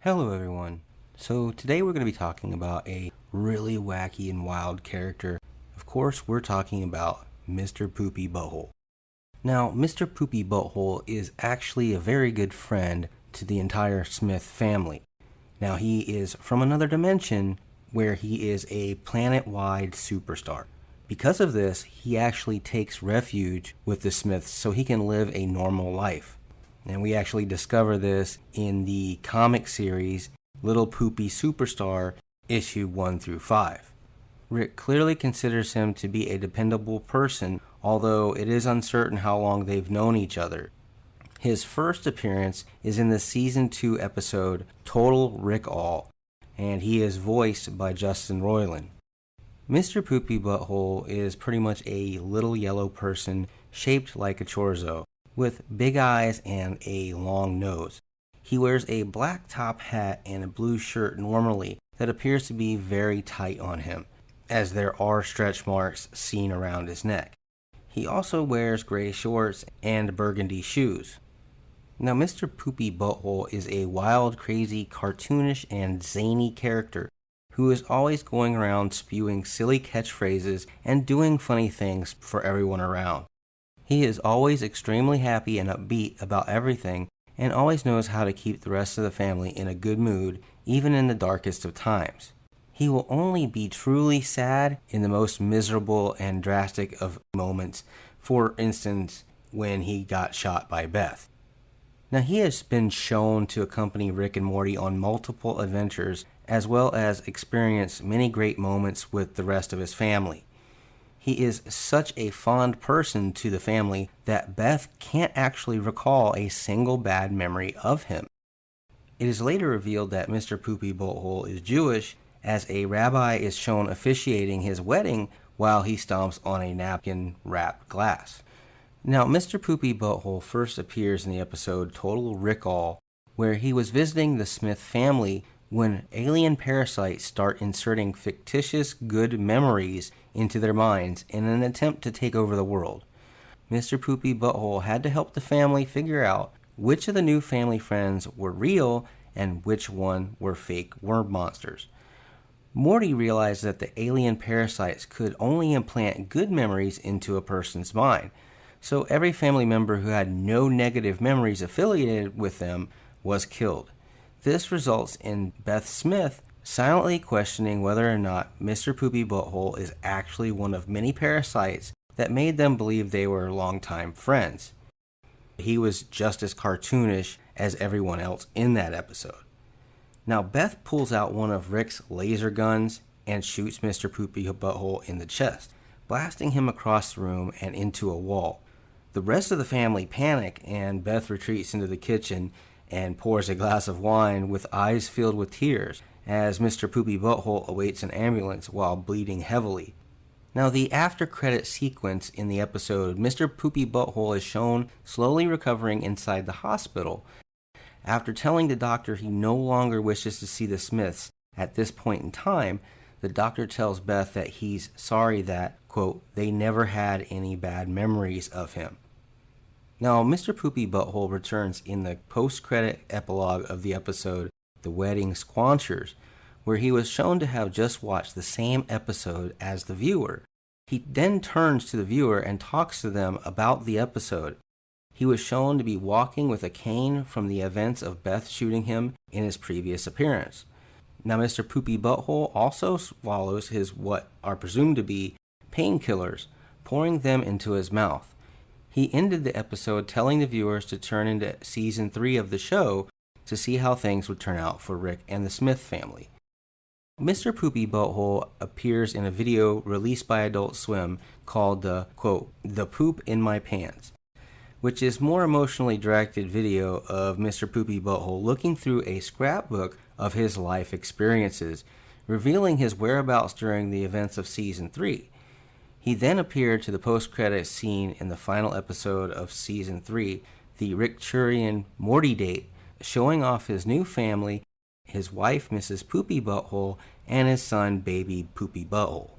Hello everyone. So today we're going to be talking about a really wacky and wild character. Of course, we're talking about Mr. Poopybutthole. Now, Mr. Poopybutthole is actually a very good friend to the entire Smith family. Now, he is from another dimension where he is a planet-wide superstar. Because of this, he actually takes refuge with the Smiths so he can live a normal life. And we actually discover this in the comic series Little Poopy Superstar, issue 1 through 5. Rick clearly considers him to be a dependable person, although it is uncertain how long they've known each other. His first appearance is in the season 2 episode Total Rick All, and he is voiced by Justin Roiland. Mr. Poopybutthole is pretty much a little yellow person shaped like a chorizo, with big eyes and a long nose. He wears a black top hat and a blue shirt normally that appears to be very tight on him, as there are stretch marks seen around his neck. He also wears gray shorts and burgundy shoes. Now, Mr. Poopybutthole is a wild, crazy, cartoonish, and zany character who is always going around spewing silly catchphrases and doing funny things for everyone around. He is always extremely happy and upbeat about everything and always knows how to keep the rest of the family in a good mood, even in the darkest of times. He will only be truly sad in the most miserable and drastic of moments, for instance, when he got shot by Beth. Now, he has been shown to accompany Rick and Morty on multiple adventures, as well as experience many great moments with the rest of his family. He is such a fond person to the family that Beth can't actually recall a single bad memory of him. It is later revealed that Mr. Poopybutthole is Jewish, as a rabbi is shown officiating his wedding while he stomps on a napkin-wrapped glass. Now, Mr. Poopybutthole first appears in the episode Total Rick All, where he was visiting the Smith family when alien parasites start inserting fictitious good memories into their minds in an attempt to take over the world. Mr. Poopybutthole had to help the family figure out which of the new family friends were real and which one were fake worm monsters. Morty realized that the alien parasites could only implant good memories into a person's mind, so every family member who had no negative memories affiliated with them was killed. This results in Beth Smith silently questioning whether or not Mr. Poopybutthole is actually one of many parasites that made them believe they were longtime friends. He was just as cartoonish as everyone else in that episode. Now, Beth pulls out one of Rick's laser guns and shoots Mr. Poopybutthole in the chest, blasting him across the room and into a wall. The rest of the family panic, and Beth retreats into the kitchen and pours a glass of wine with eyes filled with tears as Mr. Poopybutthole awaits an ambulance while bleeding heavily. Now, the after-credit sequence in the episode, Mr. Poopybutthole is shown slowly recovering inside the hospital. After telling the doctor he no longer wishes to see the Smiths at this point in time, the doctor tells Beth that he's sorry that, quote, they never had any bad memories of him. Now, Mr. Poopybutthole returns in the post-credit epilogue of the episode The Wedding Squanchers, where he was shown to have just watched the same episode as the viewer. He then turns to the viewer and talks to them about the episode. He was shown to be walking with a cane from the events of Beth shooting him in his previous appearance. Now, Mr. Poopybutthole also swallows his what are presumed to be painkillers, pouring them into his mouth. He ended the episode telling the viewers to turn into season 3 of the show to see how things would turn out for Rick and the Smith family. Mr. Poopybutthole appears in a video released by Adult Swim called the, quote, The Poop in My Pants, which is more emotionally directed video of Mr. Poopybutthole looking through a scrapbook of his life experiences, revealing his whereabouts during the events of season 3. He then appeared to the post-credits scene in the final episode of season 3, the Rick Churian Morty date, showing off his new family, his wife Mrs. Poopybutthole, and his son baby Poopybutthole.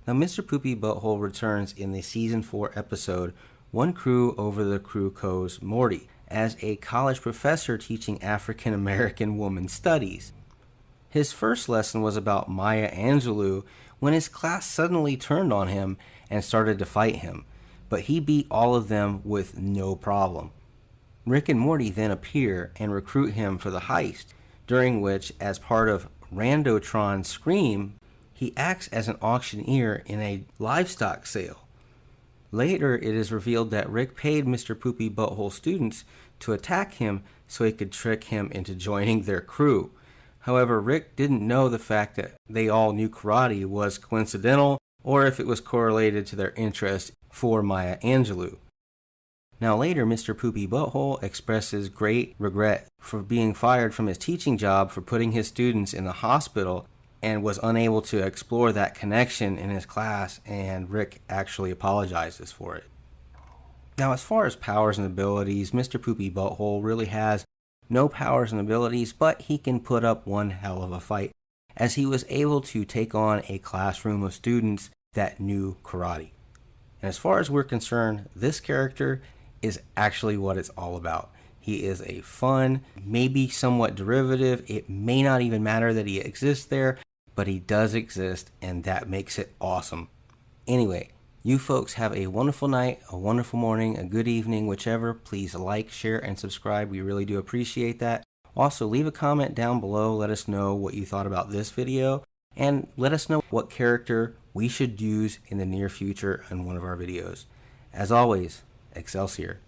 Now, Mr. Poopybutthole returns in the season 4 episode One Crew Over the Crew Co's Morty, as a college professor teaching African American woman studies. His first lesson was about Maya Angelou when his class suddenly turned on him and started to fight him, but he beat all of them with no problem. Rick and Morty then appear and recruit him for the heist, during which, as part of Randotron's Scream, he acts as an auctioneer in a livestock sale. Later, it is revealed that Rick paid Mr. Poopybutthole students to attack him so he could trick him into joining their crew. However, Rick didn't know the fact that they all knew karate was coincidental or if it was correlated to their interest for Maya Angelou. Now later, Mr. Poopybutthole expresses great regret for being fired from his teaching job for putting his students in the hospital and was unable to explore that connection in his class, and Rick actually apologizes for it. Now, as far as powers and abilities, Mr. Poopybutthole really has no powers and abilities, but he can put up one hell of a fight, as he was able to take on a classroom of students that knew karate. And as far as we're concerned, this character is actually what it's all about. He is a fun, maybe somewhat derivative. It may not even matter that he exists there, but he does exist, and that makes it awesome. Anyway, you folks have a wonderful night, a wonderful morning, a good evening, whichever. Please like, share, and subscribe. We really do appreciate that. Also, leave a comment down below. Let us know what you thought about this video, and let us know what character we should use in the near future in one of our videos. As always, Excelsior.